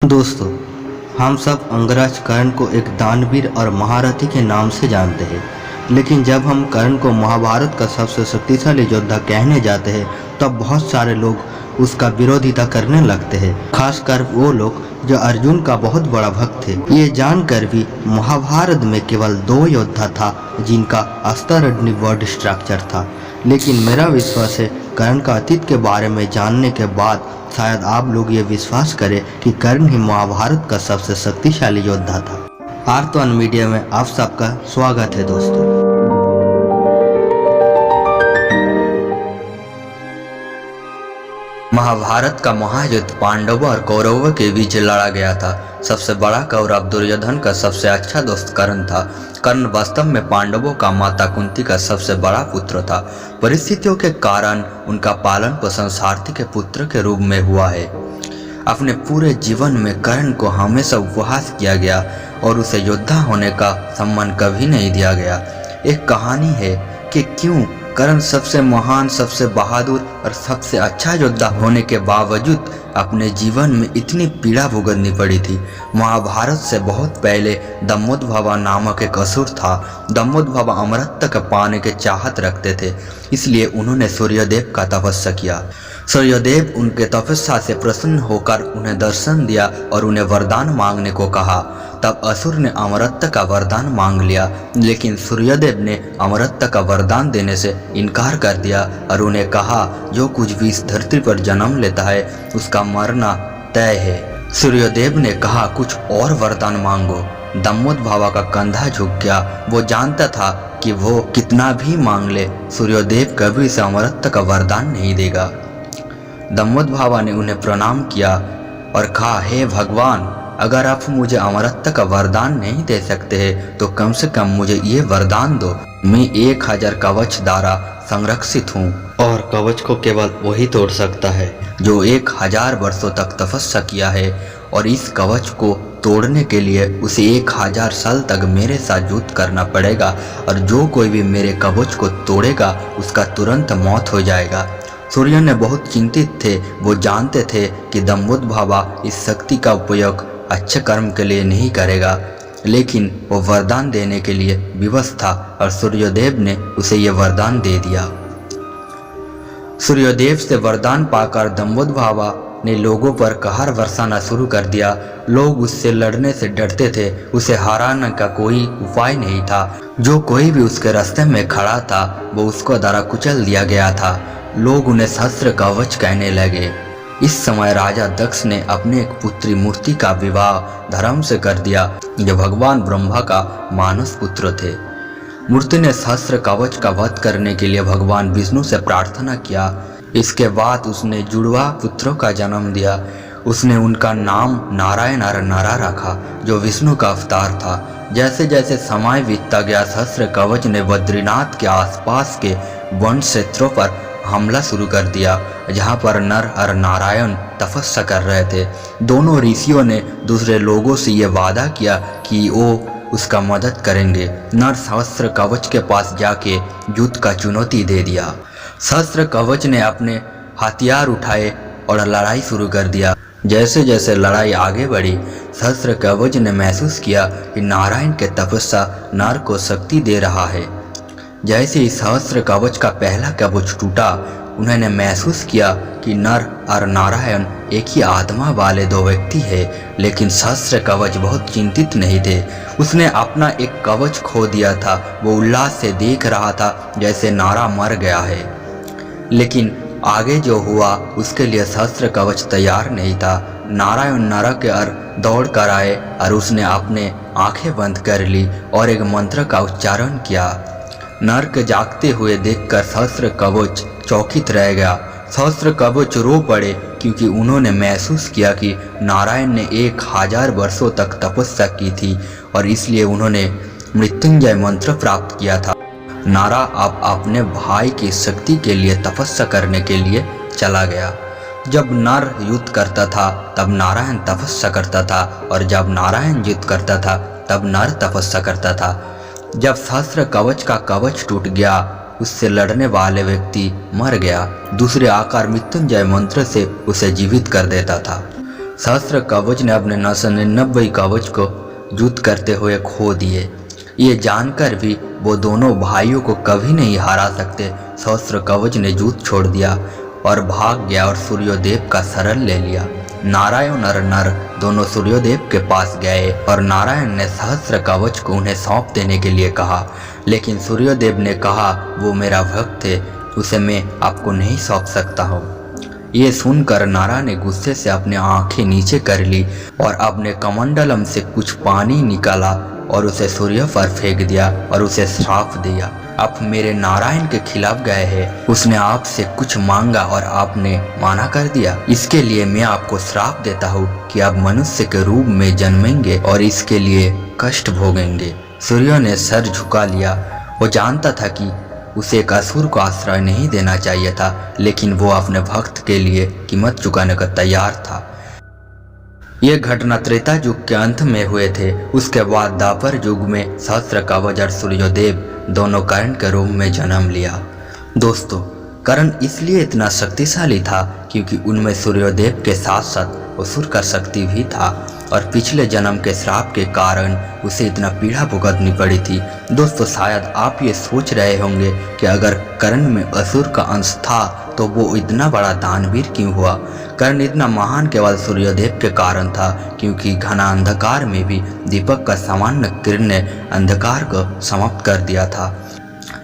दोस्तों, हम सब अंगराज कर्ण को एक दानवीर और महारथी के नाम से जानते हैं, लेकिन जब हम कर्ण को महाभारत का सबसे शक्तिशाली योद्धा कहने जाते हैं, तब बहुत सारे लोग उसका विरोधिता करने लगते हैं, खासकर वो लोग जो अर्जुन का बहुत बड़ा भक्त थे। ये जानकर भी महाभारत में केवल 2 योद्धा था जिनका अस्त्र अग्नि वर्ड स्ट्रक्चर था, लेकिन मेरा विश्वास है कर्ण का अतीत के बारे में जानने के बाद शायद आप लोग ये विश्वास करें कि कर्ण ही महाभारत का सबसे शक्तिशाली योद्धा था। आर्थवन मीडिया में आप सबका स्वागत है दोस्तों। महाभारत का महायुद्ध पांडवों और कौरवों के बीच लड़ा गया था। सबसे बड़ा कौरव दुर्योधन का सबसे अच्छा दोस्त कर्ण था। कर्ण वास्तव में पांडवों का माता कुंती का सबसे बड़ा पुत्र था। परिस्थितियों के कारण उनका पालन पोषण सारथी के पुत्र के रूप में हुआ है। अपने पूरे जीवन में कर्ण को हमेशा उपहास किया गया और उसे योद्धा होने का सम्मान कभी नहीं दिया गया। एक कहानी है कि क्यों कर्ण सबसे महान, सबसे बहादुर और सबसे अच्छा योद्धा होने के बावजूद अपने जीवन में इतनी पीड़ा भुगतनी पड़ी थी। महाभारत से बहुत पहले दमोदभव नामक एक असुर था। दमोदभव अमरत्व का पाने के चाहत रखते थे, इसलिए उन्होंने सूर्यदेव का तपस्या किया। सूर्यदेव उनके तपस्या से प्रसन्न होकर उन्हें दर्शन दिया और उन्हें वरदान मांगने को कहा। तब असुर ने अमरत्व का वरदान मांग लिया, लेकिन सूर्यदेव ने अमरत्व का वरदान देने से इनकार कर दिया और उन्हें कहा, जो कुछ भी इस धरती पर जन्म लेता है उसका मरना तय है। सूर्यदेव ने कहा, कुछ और वरदान मांगो। दमोदभव का कंधा झुक गया। वो जानता था कि वो कितना भी मांग ले, सूर्यदेव कभी इसे अमरत्व का वरदान नहीं देगा। दमोदभव ने उन्हें प्रणाम किया और कहा, हे भगवान, अगर आप मुझे अमरत्व का वरदान नहीं दे सकते हैं तो कम से कम मुझे ये वरदान दो, मैं 1000 कवच द्वारा संरक्षित हूँ और कवच को केवल वही तोड़ सकता है जो 1000 वर्षों तक तपस्या किया है, और इस कवच को तोड़ने के लिए उसे 1000 साल तक मेरे साथ युद्ध करना पड़ेगा, और जो कोई भी मेरे कवच को तोड़ेगा उसका तुरंत मौत हो जाएगा। सूर्य ने बहुत चिंतित थे। वो जानते थे कि दमोदभव इस शक्ति का उपयोग अच्छे कर्म के लिए नहीं करेगा, लेकिन वो वरदान देने के लिए विवश था और सूर्यदेव ने उसे ये वरदान दे दिया। सूर्यदेव से वरदान पाकर दमोदभव ने लोगों पर कहर बरसाना शुरू कर दिया। लोग उससे लड़ने से डरते थे। उसे हराने का कोई उपाय नहीं था। जो कोई भी उसके रास्ते में खड़ा था वो उसको द्वारा कुचल दिया गया था। लोग उन्हें सहस्त्र कवच कहने लगे। इस समय राजा दक्ष ने अपने एक पुत्री मूर्ति का विवाह धर्म से कर दिया, जो भगवान ब्रह्मा का मानस पुत्र थे। मूर्ति ने सहस्त्र कवच का वध करने के लिए भगवान विष्णु से प्रार्थना किया। इसके बाद उसने जुड़वा पुत्रों का जन्म दिया। उसने उनका नाम नारायण और नरा रखा, जो विष्णु का अवतार था। जैसे जैसे समय बीतता गया, सहस्त्र कवच ने बद्रीनाथ के आसपास के वन क्षेत्रों पर हमला शुरू कर दिया, जहाँ पर नर और नारायण तपस्या कर रहे थे। दोनों ऋषियों ने दूसरे लोगों से ये वादा किया कि वो उसका मदद करेंगे। नर सहस्त्र कवच के पास जाके युद्ध का चुनौती दे दिया। सहस्त्र कवच ने अपने हथियार उठाए और लड़ाई शुरू कर दिया। जैसे जैसे लड़ाई आगे बढ़ी, सहस्त्र कवच ने महसूस किया कि नारायण के तपस्या नर को शक्ति दे रहा है। जैसे ही सहस्त्र कवच का पहला कवच टूटा, उन्होंने महसूस किया कि नर और नारायण एक ही आत्मा वाले 2 व्यक्ति हैं। लेकिन सहस्त्र कवच बहुत चिंतित नहीं थे। उसने अपना एक कवच खो दिया था। वो उल्लास से देख रहा था जैसे नारा मर गया है, लेकिन आगे जो हुआ उसके लिए सहस्त्र कवच तैयार नहीं था। नारायण नर के ओर दौड़ कर आए और उसने अपने आंखें बंद कर ली और एक मंत्र का उच्चारण किया। नर के जागते हुए देखकर सहस्त्र कवच चौकित रह गया। सहस्त्र कवच रो पड़े, क्योंकि उन्होंने महसूस किया कि नारायण ने 1000 वर्षों तक तपस्या की थी और इसलिए उन्होंने मृत्युंजय मंत्र प्राप्त किया था। नारा अब अपने भाई की शक्ति के लिए तपस्या करने के लिए चला गया। जब नर युद्ध करता था तब नारायण तपस्या करता था, और जब नारायण युद्ध करता था तब नर तपस्या करता था। जब सहस्त्र कवच का कवच टूट गया, उससे लड़ने वाले व्यक्ति मर गया। दूसरे आकार मृत्युंजय मंत्र से उसे जीवित कर देता था। सहस्त्र कवच ने अपने 999 कवच को युद्ध करते हुए खो दिए। ये जानकर भी वो दोनों भाइयों को कभी नहीं हरा सकते। सहस्त्र कवच ने युद्ध छोड़ दिया और भाग गया और सूर्यदेव का शरण ले लिया। नारायण और नर दोनों सूर्यदेव के पास गए और नारायण ने सहस्त्र कवच को उन्हें सौंप देने के लिए कहा, लेकिन सूर्यदेव ने कहा वो मेरा भक्त थे, उसे मैं आपको नहीं सौंप सकता हूँ। ये सुनकर नारा ने गुस्से से अपने आंखें नीचे कर ली और अपने कमंडलम से कुछ पानी निकाला और उसे सूर्य पर फेंक दिया और उसे श्राप दिया, आप मेरे नारायण के खिलाफ गए हैं। उसने आपसे कुछ मांगा और आपने माना कर दिया, इसके लिए मैं आपको श्राप देता हूँ कि आप मनुष्य के रूप में जन्मेंगे और इसके लिए कष्ट भोगेंगे। सूर्य ने सर झुका लिया। वो जानता था कि उसे एक असुर को आश्रय नहीं देना चाहिए था, लेकिन वो अपने भक्त के लिए कीमत चुकाने को तैयार था। ये घटना त्रेता युग के अंत में हुए थे। उसके बाद द्वापर युग में सहस्त्र कवच और सूर्यदेव दोनों कर्ण के रूप में जन्म लिया। दोस्तों, कर्ण इसलिए इतना शक्तिशाली था क्योंकि उनमें सूर्यदेव के साथ साथ असुर का शक्ति भी था और पिछले जन्म के श्राप के कारण उसे इतना पीड़ा भुगतनी पड़ी थी। दोस्तों, शायद आप ये सोच रहे होंगे कि अगर कर्ण में असुर का अंश था तो वो इतना बड़ा दानवीर क्यों हुआ। कर्ण इतना महान केवल सूर्यदेव के कारण था क्योंकि घना अंधकार में भी दीपक का सामान्य किरण ने अंधकार को समाप्त कर दिया था।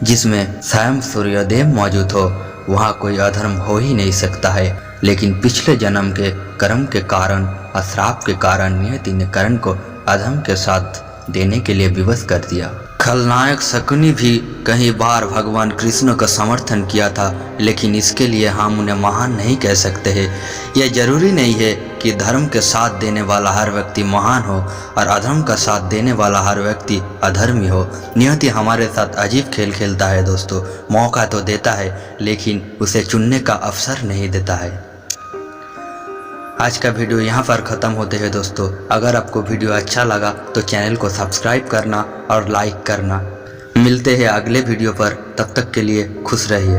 जिसमें स्वयं सूर्यदेव मौजूद हो वहाँ कोई अधर्म हो ही नहीं सकता है। लेकिन पिछले जन्म के कर्म के कारण और श्राप के कारण नियति ने कर्ण को अधर्म के साथ देने के लिए विवश कर दिया। खलनायक शकुनी भी कई बार भगवान कृष्ण का समर्थन किया था, लेकिन इसके लिए हम उन्हें महान नहीं कह सकते हैं। यह जरूरी नहीं है कि धर्म के साथ देने वाला हर व्यक्ति महान हो और अधर्म का साथ देने वाला हर व्यक्ति अधर्मी हो। नियति हमारे साथ अजीब खेल खेलता है दोस्तों। मौका तो देता है लेकिन उसे चुनने का अवसर नहीं देता है। आज का वीडियो यहाँ पर ख़त्म होते हैं दोस्तों। अगर आपको वीडियो अच्छा लगा तो चैनल को सब्सक्राइब करना और लाइक करना। मिलते हैं अगले वीडियो पर, तब तक के लिए खुश रहिए।